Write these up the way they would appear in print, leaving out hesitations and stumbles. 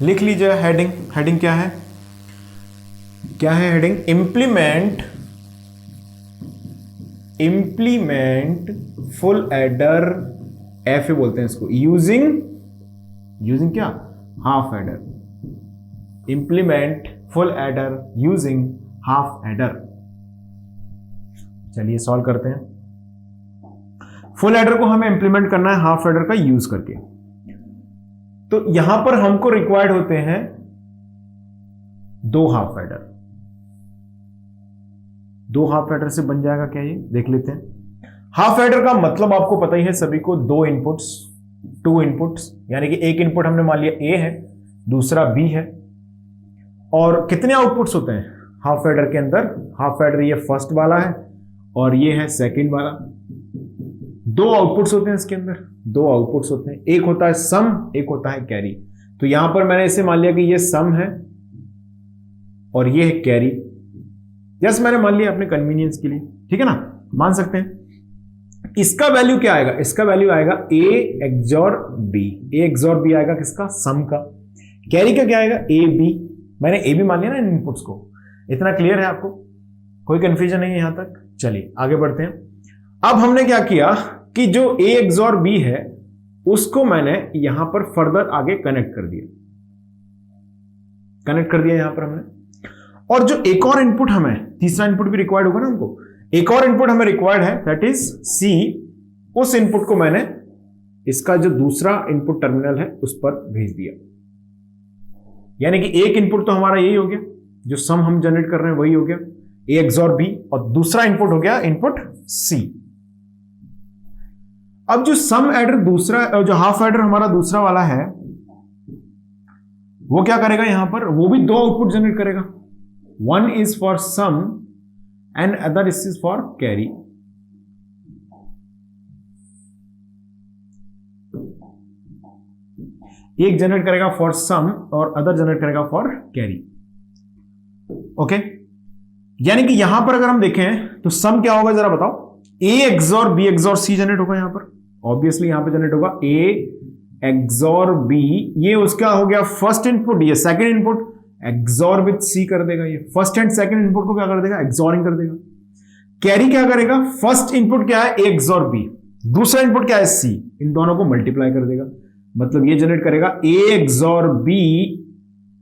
लिख लीजिए heading. Heading क्या है? क्या है heading? Implement full adder, F बोलते हैं इसको, यूजिंग क्या? Half adder. Implement full adder using half adder. चलिए सॉल्व करते हैं। फुल एडर को हमें इंप्लीमेंट करना है हाफ एडर का यूज करके। तो यहां पर हमको रिक्वायर्ड होते हैं 2 हाफ एडर। 2 हाफ एडर से बन जाएगा क्या? ये देख लेते हैं। हाफ एडर का मतलब आपको पता ही है सभी को, 2 इनपुट्स, 2 इनपुट्स, यानी कि एक इनपुट हमने मान लिया ए है, दूसरा बी है। और कितने आउटपुट्स होते हैं हाफ एडर के अंदर? हाफ एडर ये फर्स्ट वाला है और ये है सेकंड वाला। 2 आउटपुट्स होते हैं इसके अंदर, 2 आउटपुट्स होते हैं। एक होता है सम, एक होता है कैरी। तो यहां पर मैंने इसे मान लिया कि ये सम है और ये है कैरी। यस, मैंने मान लिया अपने कन्वीनियंस के लिए, ठीक है ना, मान सकते हैं। इसका वैल्यू क्या आएगा? इसका वैल्यू आएगा A XOR B. A XOR B आएगा किसका? सम का। कैरी का क्या आएगा? A B. मैंने ए बी मान लिया ना इन इनपुट्स को। इतना क्लियर है आपको? कोई कंफ्यूजन नहीं है यहां तक? चलिए आगे बढ़ते हैं। अब हमने क्या किया कि जो ए एक्सॉर बी है उसको मैंने यहां पर फर्दर आगे कनेक्ट कर दिया यहां पर हमने। और जो एक और इनपुट हमें, तीसरा इनपुट भी रिक्वायर्ड होगा ना हमको, एक और इनपुट हमें रिक्वायर्ड है, दैट इज सी। उस इनपुट को मैंने इसका जो दूसरा इनपुट टर्मिनल है उस पर भेज दिया। यानी कि एक इनपुट तो हमारा यही हो गया, जो सम हम जनरेट कर रहे हैं वही हो गया, ए एक्सॉर बी, और दूसरा इनपुट हो गया इनपुट सी। अब जो सम एडर दूसरा, जो हाफ एडर हमारा दूसरा वाला है, वो क्या करेगा यहां पर? वो भी 2 आउटपुट जनरेट करेगा। One is for sum and other is for carry. एक जनरेट करेगा फॉर सम और अदर जनरेट करेगा फॉर कैरी। ओके, यानी कि यहां पर अगर हम देखें तो सम क्या होगा जरा बताओ? A XOR B XOR C generate होगा यहां पर, ऑब्वियसली यहां पर जनरेट होगा ए एक्सॉर बी। ये उसका हो गया फर्स्ट इनपुट, ये second input, XOR with C कर देगा। ये फर्स्ट एंड सेकंड इनपुट को क्या कर देगा? एक्सॉरिंग कर देगा। कैरी क्या करेगा? फर्स्ट इनपुट क्या है? ए एक्सॉर बी, दूसरा इनपुट क्या है? सी। इन दोनों को मल्टीप्लाई कर देगा, मतलब ये जनरेट करेगा ए एक्सॉर बी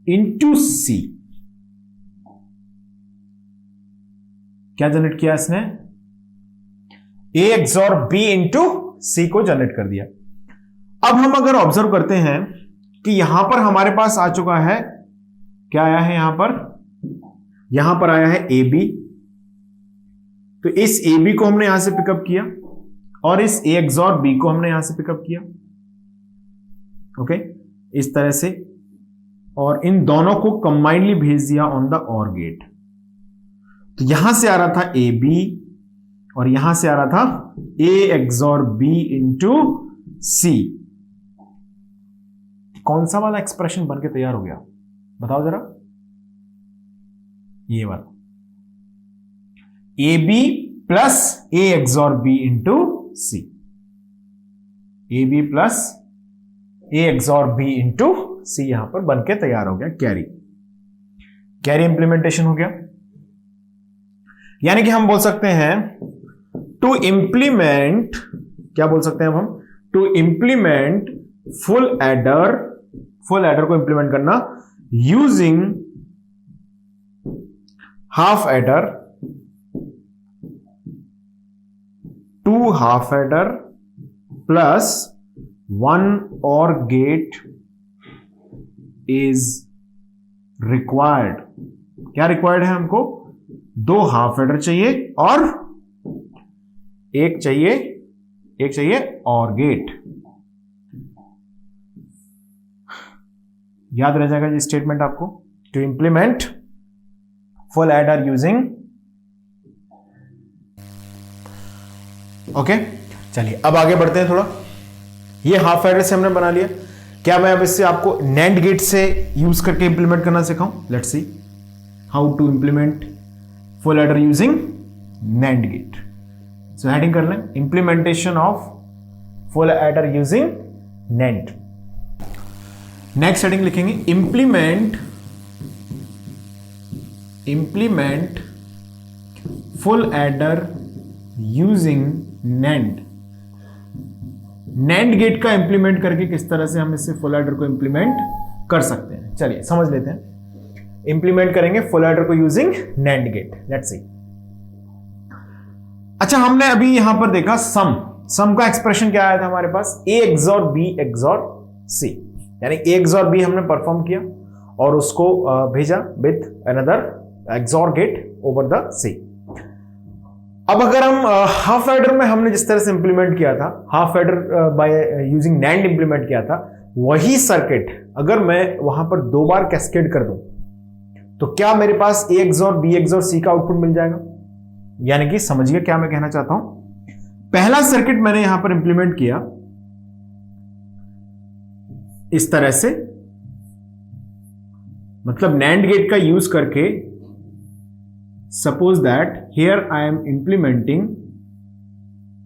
इंटू सी। क्या जनरेट किया इसने? ए एक्सॉर बी इंटू सी को जनरेट कर दिया। अब हम अगर ऑब्जर्व करते हैं कि यहां पर हमारे पास आ चुका है, क्या आया है यहां पर आया है ए बी। तो इस ए बी को हमने यहां से पिकअप किया और इस ए एक्सॉर बी को हमने यहां से पिकअप किया। ओके, इस तरह से, और इन दोनों को कंबाइनली भेज दिया ऑन द ऑर गेट। तो यहां से आ रहा था ए बी और यहां से आ रहा था ए एक्सॉर बी इंटू सी। कौन सा वाला एक्सप्रेशन बनके तैयार हो गया बताओ जरा? ये वाला, A B plus A XOR B into C. A B plus A XOR B into C यहां पर बनके तैयार हो गया कैरी इंप्लीमेंटेशन हो गया। यानी कि हम बोल सकते हैं टू इंप्लीमेंट, क्या बोल सकते हैं अब हम? टू इंप्लीमेंट फुल एडर को इंप्लीमेंट करना using half adder, 2 half adder plus 1 OR gate is required. क्या रिक्वायर्ड है हमको? 2 हाफ एडर चाहिए और एक चाहिए OR गेट। याद रह जाएगा ये स्टेटमेंट आपको, to implement full adder using. Okay, चलिए अब आगे बढ़ते हैं थोड़ा। ये हाफ एडर से हमने बना लिया। क्या मैं अब इससे आपको नैंड गेट से यूज करके इंप्लीमेंट करना सिखाऊं? Let's see how to implement full adder using NAND gate. So heading कर लें, implementation of full adder using NAND. Next heading लिखेंगे implement full adder using NAND. NAND gate का implement करके किस तरह से हम इससे फुल एडर को इंप्लीमेंट कर सकते हैं, चलिए समझ लेते हैं। इंप्लीमेंट करेंगे फुल एडर को using NAND gate, let's see. अच्छा, हमने अभी यहां पर देखा सम का एक्सप्रेशन क्या आया था हमारे पास, A XOR B XOR C, यानी ए एक्सॉर बी हमने परफॉर्म किया और उसको भेजा with another XOR gate over the C. अब अगर हम हाफ एडर में हमने जिस तरह से इंप्लीमेंट किया था, half adder by using NAND implement किया था, वही सर्किट अगर मैं वहां पर दो बार कैस्केड कर दूं तो क्या मेरे पास ए एक्सॉर बी एक्सॉर सी का आउटपुट मिल जाएगा? यानी कि समझिए क्या मैं कहना चाहता हूं। पहला सर्किट मैंने यहां पर इंप्लीमेंट किया इस तरह से, मतलब नैंड गेट का यूज करके। Suppose that here I am implementing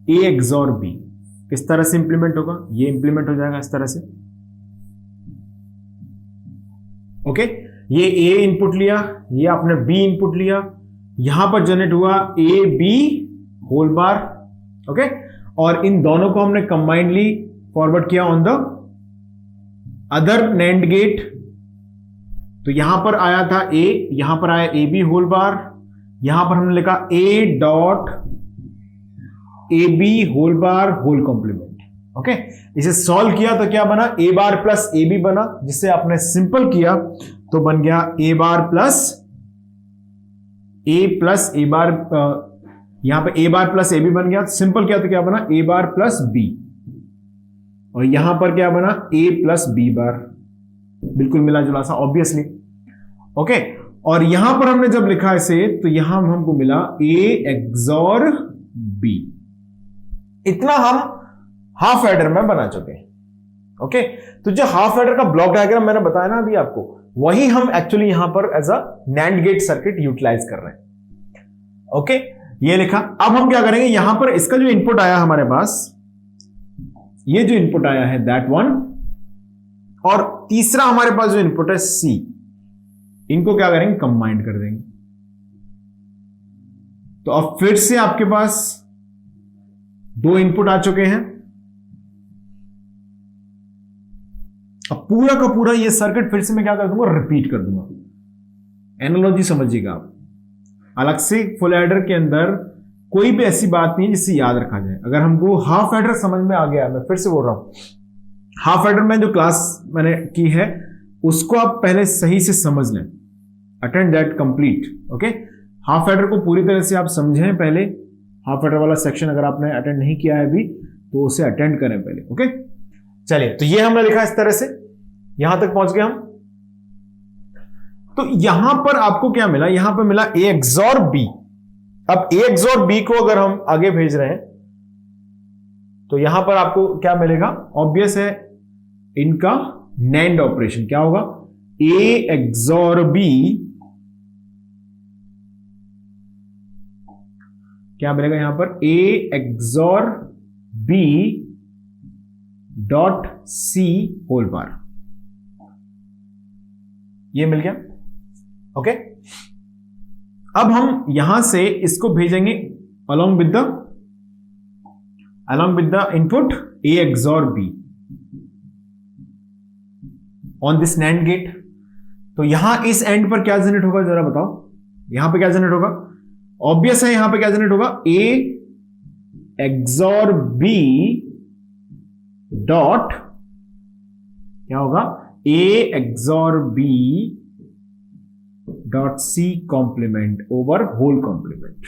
A XOR B. किस तरह से इंप्लीमेंट होगा? ये इंप्लीमेंट हो जाएगा इस तरह से, ओके। ये ए इनपुट लिया, ये आपने बी इनपुट लिया, यहां पर जनरेट हुआ A B whole bar, okay. और इन दोनों को हमने कंबाइंडली फॉरवर्ड किया on the other NAND gate. तो यहां पर आया था ए, यहां पर आया ए बी होल बार, यहां पर हमने लिखा A dot A B whole bar whole complement, okay. इसे सॉल्व किया तो क्या बना, ए बार प्लस ए बी बना, जिसे आपने सिंपल किया तो बन गया ए बार प्लस ए बार, यहां पे ए बार प्लस ए बी बन गया। सिंपल किया तो क्या बना, ए बार प्लस बी, और यहां पर क्या बना, ए प्लस बी बार। बिल्कुल मिला जुला सा, ऑब्वियसली, ओके। और यहां पर हमने जब लिखा इसे तो यहां हमको मिला ए एक्सॉर बी। इतना हम हाफ एडर में बना चुके हैं, ओके। तो जो हाफ एडर का ब्लॉक डायग्राम मैंने बताया ना अभी आपको, वही हम एक्चुअली यहां पर as a NAND gate circuit utilize कर रहे हैं, ओके। ये लिखा। अब हम क्या करेंगे, यहां पर इसका जो इनपुट आया हमारे पास, ये जो इनपुट आया है दैट वन, और तीसरा हमारे पास जो इनपुट है सी, इनको क्या करेंगे, कंबाइंड कर देंगे। तो अब फिर से आपके पास दो इनपुट आ चुके हैं। अब पूरा का पूरा ये सर्किट फिर से मैं क्या कर दूंगा, रिपीट कर दूंगा। एनालॉजी समझिएगा आप, अलग से फुल एडर के अंदर कोई भी ऐसी बात नहीं है जिससे याद रखा जाए। अगर हमको हाफ एडर समझ में आ गया, मैं फिर से बोल रहा हूं, हाफ एडर में जो क्लास मैंने की है उसको आप पहले सही से समझ लें, attend that complete, okay. Half adder को पूरी तरह से आप समझें पहले। हाफ एडर वाला सेक्शन अगर आपने अटेंड नहीं किया है अभी तो उसे अटेंड करें पहले, ओके। चलिए, तो ये हमने लिखा इस तरह से, यहां तक पहुंच गए हम। तो यहां पर आपको क्या मिला, यहां पर मिला ए एक्सॉर बी। अब ए एक्सॉर बी को अगर हम आगे भेज रहे हैं तो यहां पर आपको क्या मिलेगा, ऑब्वियस है, इनका नैंड ऑपरेशन क्या होगा, ए एक्सॉर बी क्या मिलेगा यहां पर, A XOR B dot C whole bar. ये मिल गया, ओके। अब हम यहां से इसको भेजेंगे along with the input A XOR B on this NAND gate। तो यहां इस एंड पर क्या जनरेट होगा जरा बताओ, यहां पे क्या जनरेट होगा, ऑब्वियस है यहां पे क्या जनरेट होगा, A XOR B डॉट क्या होगा, A XOR B dot C complement over whole complement.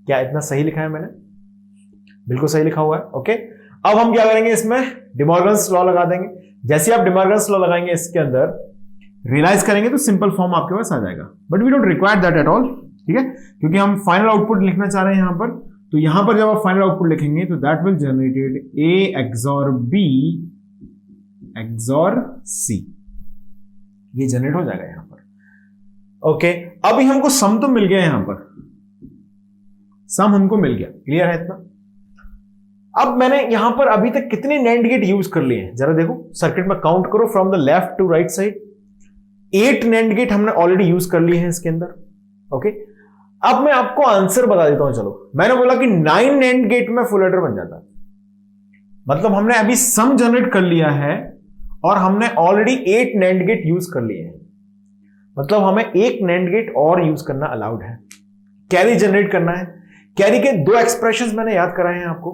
क्या इतना सही लिखा है मैंने? बिल्कुल सही लिखा हुआ है, ओके। अब हम क्या करेंगे, इसमें डिमॉर्गन्स लॉ लगा देंगे। जैसे आप डिमॉर्गन्स लॉ लगाएंगे इसके अंदर, रियलाइज करेंगे तो सिंपल फॉर्म आपके पास आ जाएगा, but we don't require that at all, ठीक है, क्योंकि हम फाइनल आउटपुट लिखना चाह रहे हैं यहां पर। तो यहां पर जब आप फाइनल आउटपुट लिखेंगे तो that will generated A XOR B XOR C, ये जनरेट हो जाएगा यहां पर, ओके। अभी हमको सम तो मिल गया, यहां पर सम हमको मिल गया, क्लियर है इतना। अब मैंने यहां पर अभी तक कितने नैंड गेट यूज कर लिए हैं जरा देखो, सर्किट में काउंट करो from the left to right side. 8 NAND gate हमने ऑलरेडी यूज कर लिए हैं इसके अंदर। ओके, अब मैं आपको आंसर बता देता हूं। चलो, मैंने बोला कि 9 नैंड गेट में फुल एडर बन जाता, मतलब हमने अभी सम जनरेट कर लिया है और हमने ऑलरेडी 8 नैंड गेट यूज कर लिए हैं, मतलब हमें एक नैंड गेट और यूज करना अलाउड है। कैरी जनरेट करना है। कैरी के 2 एक्सप्रेशंस मैंने याद कराए हैं आपको,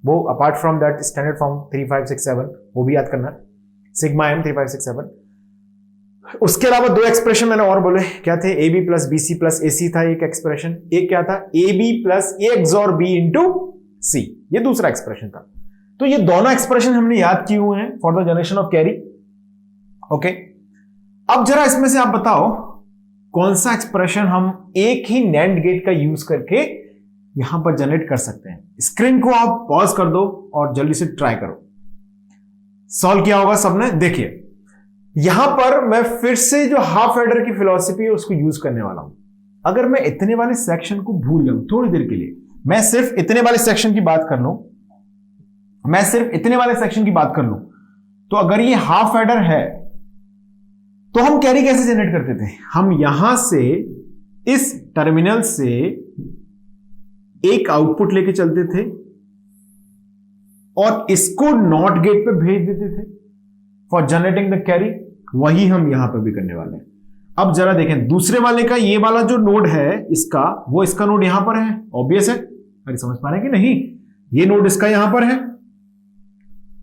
वो apart from that standard form 3 5 6 7 वो भी याद करना है, सिग्मा एम 3 5 6 7। उसके अलावा 2 एक्सप्रेशन मैंने और बोले, क्या थे? A B plus B C plus A C था एक एक्सप्रेशन, एक क्या था? A B plus A XOR B into C, ये दूसरा एक्सप्रेशन था। तो ये दोनों एक्सप्रेशन हमने याद किए हुए हैं for the generation of carry. Okay, अब जरा इसमें से आप बताओ कौन सा एक्सप्रेशन हम एक ही नैंड गेट का यूज करके यहां पर जनरेट कर सकते हैं। स्क्रीन को आप पॉज कर दो और जल्दी से ट्राई करो। सॉल्व किया होगा सबने। देखिए यहां पर मैं फिर से जो हाफ एडर की फिलॉसफी है उसको यूज करने वाला हूं। अगर मैं इतने वाले सेक्शन को भूल जाऊं थोड़ी देर के लिए, मैं सिर्फ इतने वाले सेक्शन की बात कर लूं, तो अगर ये हाफ एडर है तो हम कैरी कैसे जनरेट करते थे? हम यहां से इस टर्मिनल से एक आउटपुट लेके चलते थे और इसको नॉट गेट पे भेज देते थे फॉर जनरेटिंग द कैरी। वही हम यहां पे भी करने वाले हैं। अब जरा देखें, दूसरे वाले का ये वाला जो नोड है इसका, वो इसका नोड यहां पर है, ऑब्वियस है। अरे समझ पा रहे हैं कि नहीं? ये नोड इसका यहां पर है,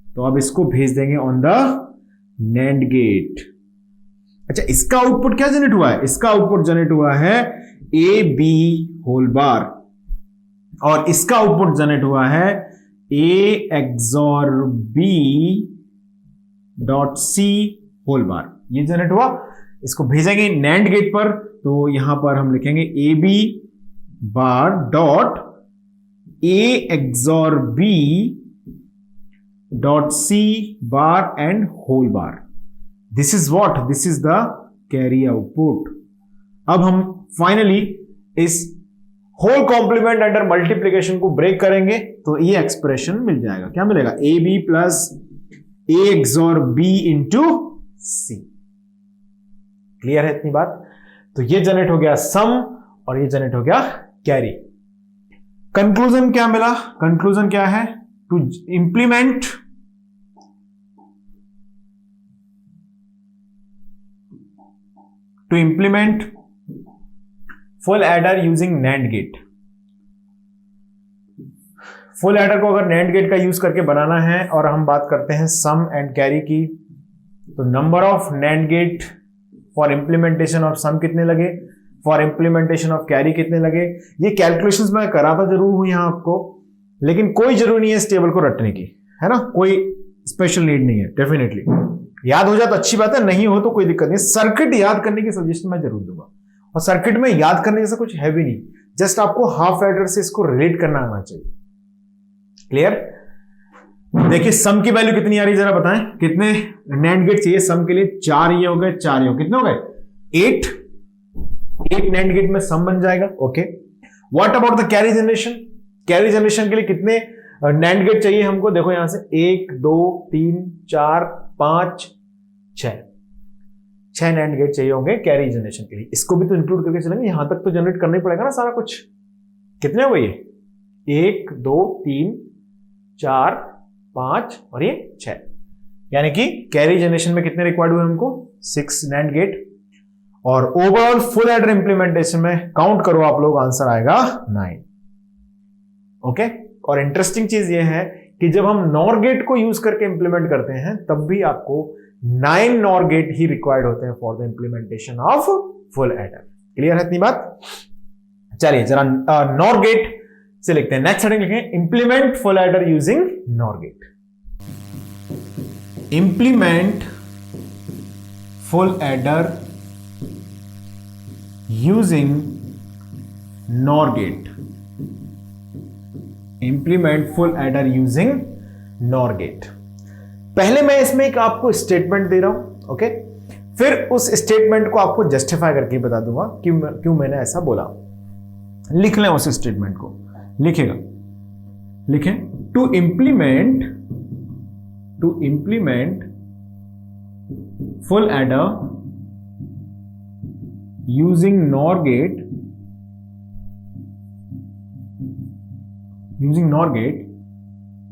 तो अब इसको भेज देंगे ऑन द नैंड गेट। अच्छा, इसका आउटपुट क्या जनरेट हुआ है? इसका आउटपुट जनरेट हुआ है ए बी होल बार, और इसका आउटपुट जनरेट हुआ है A XOR B dot C whole bar. ये जनरेट हुआ, इसको भेजेंगे नैंड गेट पर, तो यहां पर हम लिखेंगे A B bar dot A XOR B dot C bar and whole bar. This is what? This is the carry output. अब हम फाइनली इस होल कॉम्प्लीमेंट अंडर मल्टीप्लीकेशन को ब्रेक करेंगे तो ये एक्सप्रेशन मिल जाएगा। क्या मिलेगा? A B plus A XOR B into C. Clear है इतनी बात? तो ये जनरेट हो गया सम और ये जनरेट हो गया कैरी। कंक्लूजन क्या मिला? कंक्लूजन क्या है? To implement full adder using NAND gate. Full adder को अगर नैंड गेट का यूज करके बनाना है और हम बात करते हैं सम एंड कैरी की, तो number of NAND gate for implementation of sum कितने लगे, फॉर इंप्लीमेंटेशन ऑफ कैरी कितने लगे, ये कैलकुलेशंस मैं कराता जरूर हूं यहां आपको, लेकिन कोई जरूरी नहीं है इस टेबल को रटने की, है ना? कोई स्पेशल नीड नहीं है। डेफिनेटली याद हो जाए तो अच्छी बात है, नहीं हो तो कोई दिक्कत नहीं। सर्किट याद करने की सजेशन मैं जरूर दूंगा, और सर्किट में याद करने जैसा कुछ है भी नहीं, जस्ट आपको हाफ एडर से इसको रिलेट करना आना चाहिए। क्लियर? देखिए सम की वैल्यू कितनी आ रही है जरा बताएं, कितने नैंड गेट चाहिए सम के लिए? 4 ये हो गए, 4 ये हो, कितने हो गए? 8 नैंड गेट में सम बन जाएगा। Okay, what about the carry generation? Carry generation के लिए कितने नैंड गेट चाहिए हमको? देखो यहां से 1 2 3 4 5 6 नैंड गेट चाहिए होंगे कैरी जनरेशन के लिए। इसको भी तो इंक्लूड करके चलेंगे, यहां तक तो जनरेट करना ही पड़ेगा ना सारा कुछ। कितने हो गए ये? 1 2 3 4 5 और ये 6, यानी कि कैरी जनरेशन में कितने रिक्वायर्ड हुए हमको? 6 नैंड गेट। और ओवरऑल फुल एडर इंप्लीमेंटेशन में काउंट करो आप लोग, आंसर आएगा 9। ओके, और इंटरेस्टिंग चीज ये है कि जब हम नॉर गेट को यूज करके इंप्लीमेंट करते हैं तब भी आपको 9 नॉर गेट ही रिक्वायर्ड होते हैं for the implementation of full adder. Clear है इतनी बात? चलिए जरा नॉर गेट से लिखते हैं। नेक्स्ट हेडिंग लिखें implement full adder using NOR gate. Implement full adder using NOR gate. Implement full adder using NOR gate. पहले मैं इसमें एक आपको स्टेटमेंट दे रहा हूं, ओके, फिर उस स्टेटमेंट को आपको जस्टिफाई करके बता दूंगा कि क्यों मैंने ऐसा बोला। लिख लें उस स्टेटमेंट को, लिखेगा, लिखें to implement full adder using NOR gate,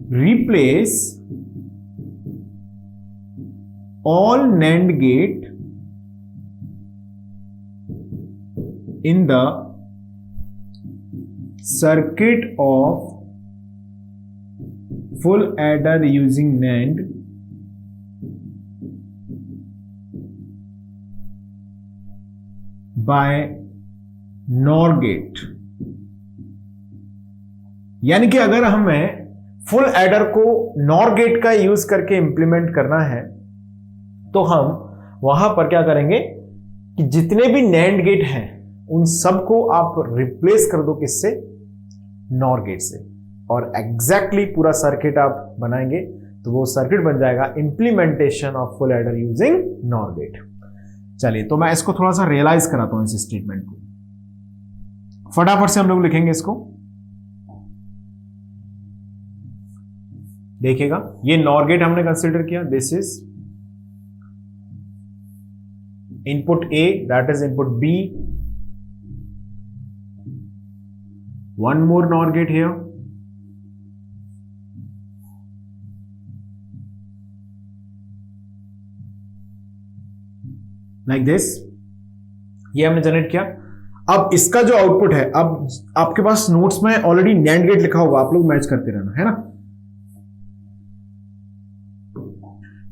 replace all NAND gate in the circuit of full adder using NAND by NOR gate। यानी कि अगर हमें फुल एडर को नॉर गेट का यूज करके इंप्लीमेंट करना है तो हम वहां पर क्या करेंगे कि जितने भी नैंड गेट हैं उन सबको आप रिप्लेस कर दो किससे, नॉर गेट से, और एग्जैक्टली पूरा सर्किट आप बनाएंगे तो वो सर्किट बन जाएगा implementation of full adder using NOR gate. चलिए तो मैं इसको थोड़ा सा रियलाइज कराता हूं इस स्टेटमेंट को। फटाफट से हम लोग लिखेंगे इसको। देखिएगा ये नॉर गेट हमने कंसीडर किया, this is input A, that is input B, one more NOR gate here, like this, ये हमने जनरेट किया। अब इसका जो आउटपुट है, अब आपके पास नोट्स में ऑलरेडी नैंड गेट लिखा होगा, आप लोग मैच करते रहना है ना।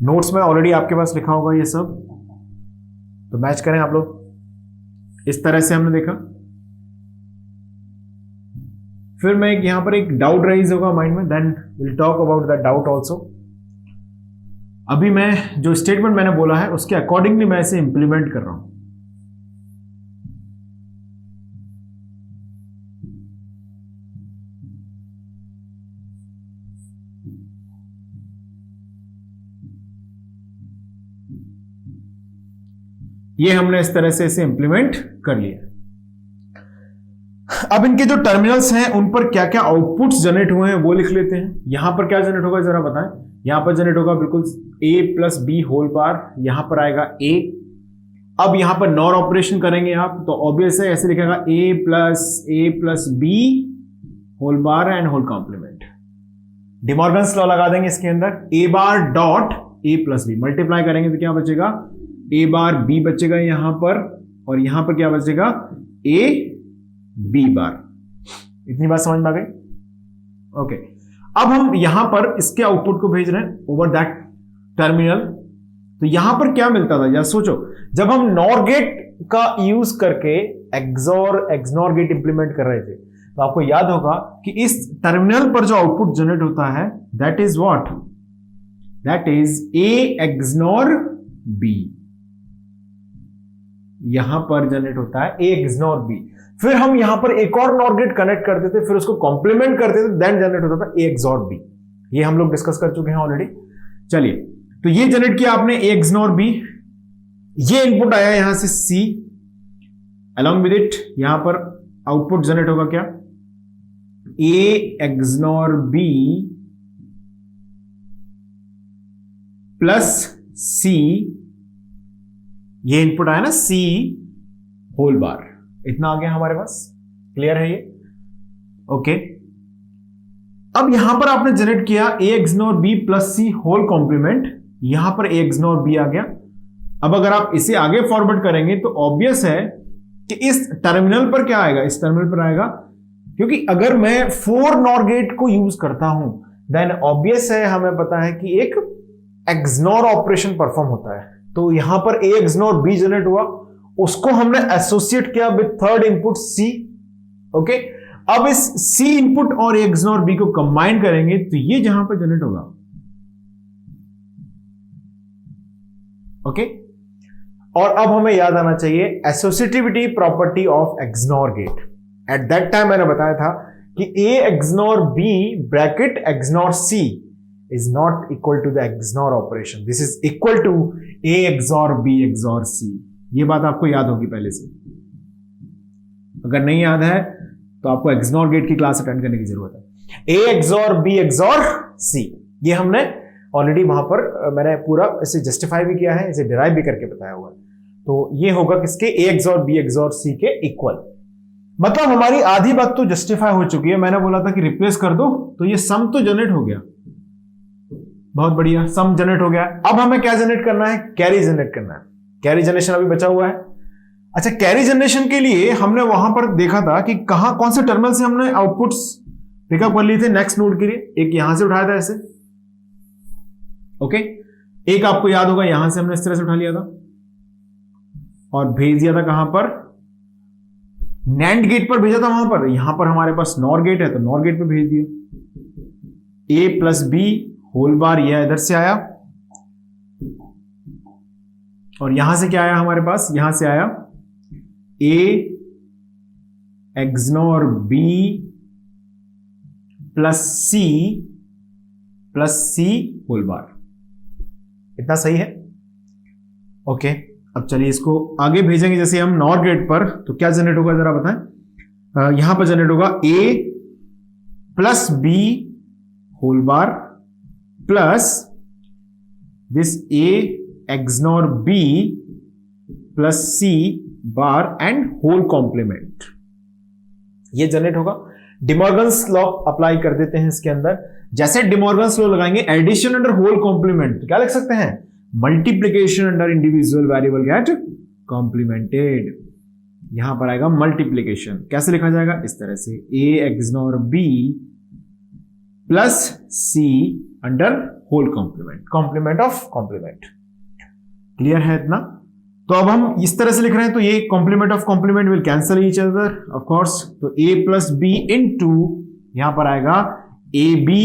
नोट्स में ऑलरेडी आपके पास लिखा होगा ये सब, तो मैच करें आप लोग। इस तरह से हमने देखा। फिर मैं यहां पर एक डाउट राइज होगा माइंड में, then will talk about that doubt also. अभी मैं जो स्टेटमेंट मैंने बोला है उसके अकॉर्डिंगली मैं इसे इंप्लीमेंट कर रहा हूं। ये हमने इस तरह से इसे इंप्लीमेंट कर लिया। अब इनके जो टर्मिनल्स हैं उन पर क्या क्या आउटपुट्स जनरेट हुए हैं वो लिख लेते हैं। यहां पर क्या जनरेट होगा जरा बताएं। यहां पर जनरेट होगा बिल्कुल a plus B whole bar, यहां पर आएगा a। अब यहां पर नॉर ऑपरेशन करेंगे आप तो ऑब्वियस है ऐसे लिखेगा a plus B whole bar and whole complement. De Morgan's law लगा देंगे इसके अंदर, a bar dot a plus B, multiply करेंगे तो क्या बचेगा, a बार b बचेगा यहां पर, और यहां पर क्या बचेगा, a b बार। इतनी बात समझ में आ गई? ओके, अब हम यहां पर इसके आउटपुट को भेज रहे हैं ओवर दैट टर्मिनल। तो यहां पर क्या मिलता था, या सोचो जब हम नॉर गेट का यूज करके एक्सनॉर गेट इंप्लीमेंट कर रहे थे तो आपको याद होगा कि इस टर्मिनल पर जो आउटपुट जनरेट होता है that is what, that is a XNOR b। यहां पर जनरेट होता है a एक्सनॉर b। फिर हम यहां पर एक और नॉर गेट कनेक्ट करते थे, फिर उसको कॉम्प्लीमेंट करते थे, देन जनरेट होता था a एक्सॉर b। ये हम लोग डिस्कस कर चुके हैं ऑलरेडी। चलिए तो ये जनरेट किया आपने a एक्सनॉर b, ये इनपुट आया यहां से c, अलॉन्ग विद इट यहां पर आउटपुट जनरेट होगा क्या, a XNOR b plus c, ये इनपुट आया ना c होल बार। इतना आ गया हमारे पास, क्लियर है ये? ओके, अब यहां पर आपने जनरेट किया a XNOR b plus c whole complement, यहां पर a एक्सनॉर b आ गया। अब अगर आप इसे आगे फॉरवर्ड करेंगे तो ऑब्वियस है कि इस टर्मिनल पर क्या आएगा, इस टर्मिनल पर आएगा, क्योंकि अगर मैं 4 नॉर गेट को यूज करता हूं देन ऑब्वियस है हमें पता है कि एक एक्सनॉर ऑपरेशन परफॉर्म होता है। तो यहां पर a एक्सनॉर b जनरेट हुआ, उसको हमने एसोसिएट किया with third input c। Okay, अब इस c इनपुट और a एक्सनॉर b को कंबाइन करेंगे तो ये जहां पर जनरेट होगा। ओके, और अब हमें याद आना चाहिए associativity property of XNOR gate. At that time मैंने बताया था कि a XNOR b bracket XNOR c is not equal to the XNOR operation. This is equal to A XOR B XOR C. ये बात आपको याद होगी पहले से। अगर नहीं याद है तो आपको XNOR गेट की क्लास अटेंड करने की जरूरत है। A XOR B XOR C, ये हमने ऑलरेडी वहां पर मैंने पूरा इसे जस्टिफाई भी किया है, इसे डिराइव भी करके बताया हुआ है। तो ये होगा किसके, ए एक्सॉर बी एक्सॉर सी के इक्वल। मतलब हमारी आधी बात तो जस्टिफाई हो चुकी है। मैंने बोला था कि रिप्लेस कर दो, तो ये सम तो जनरेट हो गया, बहुत बढ़िया, सम जनरेट हो गया। अब हमें क्या जनरेट करना है, कैरी जनरेट करना है। कैरी जनरेशन अभी बचा हुआ है। अच्छा, कैरी जनरेशन के लिए हमने वहां पर देखा था कि कहां कौन से टर्मिनल से हमने आउटपुट्स पिकअप कर लिए थे नेक्स्ट नोड के लिए। एक यहां से उठाया था ऐसे, ओके, एक आपको याद होगा यहां से हमने इस तरह से उठा लिया था और भेज दिया था कहां पर, नैंड गेट पर भेजा था वहां पर। यहां पर हमारे पास नॉर गेट है तो नॉर गेट पे भेज दिया। ए प्लस बी होल बार, यह इधर से आया और यहां से क्या आया हमारे पास, यहां से आया ए एक्सनॉर बी प्लस सी होल बार। इतना सही है, ओके। अब चलिए इसको आगे भेजेंगे। जैसे हम नॉर गेट पर, तो क्या जनरेट होगा जरा बताएं। यहां पर जनरेट होगा A plus B whole bar plus this A XNOR B plus C bar and whole complement, ये जनरेट होगा। डिमॉर्गन्स लॉ अप्लाई कर देते हैं इसके अंदर। जैसे डिमॉर्गन्स लॉ लगाएंगे, एडिशन अंडर होल कॉम्प्लीमेंट, क्या लिख सकते हैं, multiplication under individual variable gate complemented. यहां पर आएगा मल्टीप्लीकेशन, कैसे लिखा जाएगा, इस तरह से A XNOR B plus C under whole complement, complement of complement. Clear है इतना। तो अब हम इस तरह से लिख रहे हैं, तो ये complement of complement will cancel each other of course. तो ए प्लस बी इनटू यहां पर आएगा A B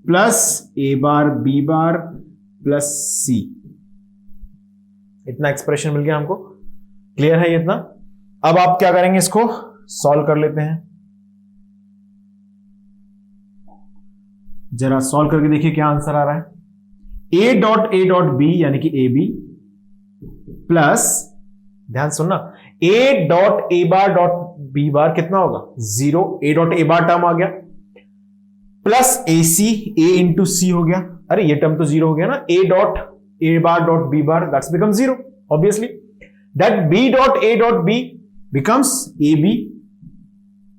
plus A bar B bar plus C. इतना एक्सप्रेशन मिल गया हमको। क्लियर है ये इतना। अब आप क्या करेंगे, इसको सॉल्व कर लेते हैं। जरा सॉल्व करके देखिए क्या आंसर आ रहा है। ए डॉट बी यानी कि ए बी प्लस, ध्यान सुनना, A dot A bar dot B bar कितना होगा, 0, ए डॉट ए बार टर्म आ गया, plus A C, A into सी हो गया। अरे ये टर्म तो 0 हो गया ना, A dot A bar dot B bar that's become 0 obviously, that B dot B becomes A B.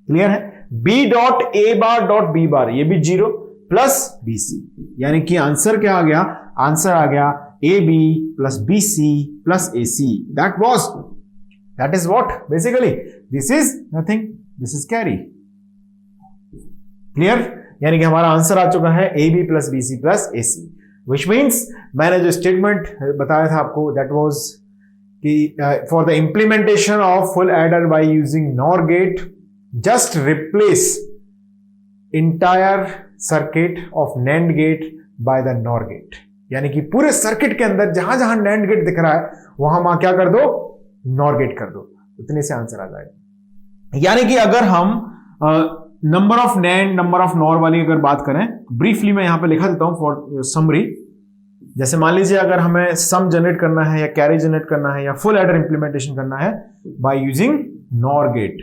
Clear है। B dot A bar dot B bar ये भी 0 प्लस बी सी, यानी कि आंसर क्या आ गया, आंसर आ गया A B plus B C plus A C. That is what basically, this is nothing, this is carry. Clear, यानी कि हमारा आंसर आ चुका है A B plus B C plus A C, which means मैंने जो स्टेटमेंट बताया था आपको, दैट वाज कि for the implementation of full adder by using NOR gate, just replace entire circuit of NAND gate by the NOR gate. यानी कि पूरे circuit के अंदर जहां जहां नैंड गेट दिख रहा है वहां क्या कर दो, नॉर गेट कर दो, इतने से आंसर आ जाएगा। यानी कि अगर हम number of NAND number of nor वाली अगर बात करें, ब्रीफली मैं यहां पे लिखा देता हूं फॉर समरी। जैसे मान लीजिए अगर हमें सम जनरेट करना है या कैरी जनरेट करना है या फुल एडर इंप्लीमेंटेशन करना है बाय यूजिंग नॉर गेट,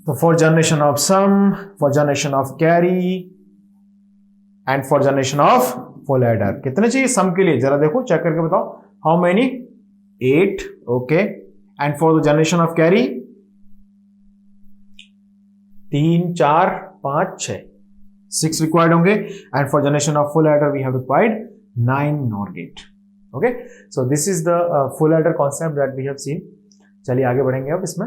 तो for generation of sum, for generation of carry and for generation of full adder कितने चाहिए सम के लिए, जरा देखो चेक करके बताओ, how many, 8, okay. And for the generation of carry 3, 4, 5, 6 required होंगे। And for generation of full adder we have required 9 NOR gate. Okay, so this is the full adder concept that we have seen. चलिए आगे बढ़ेंगे अब इसमें।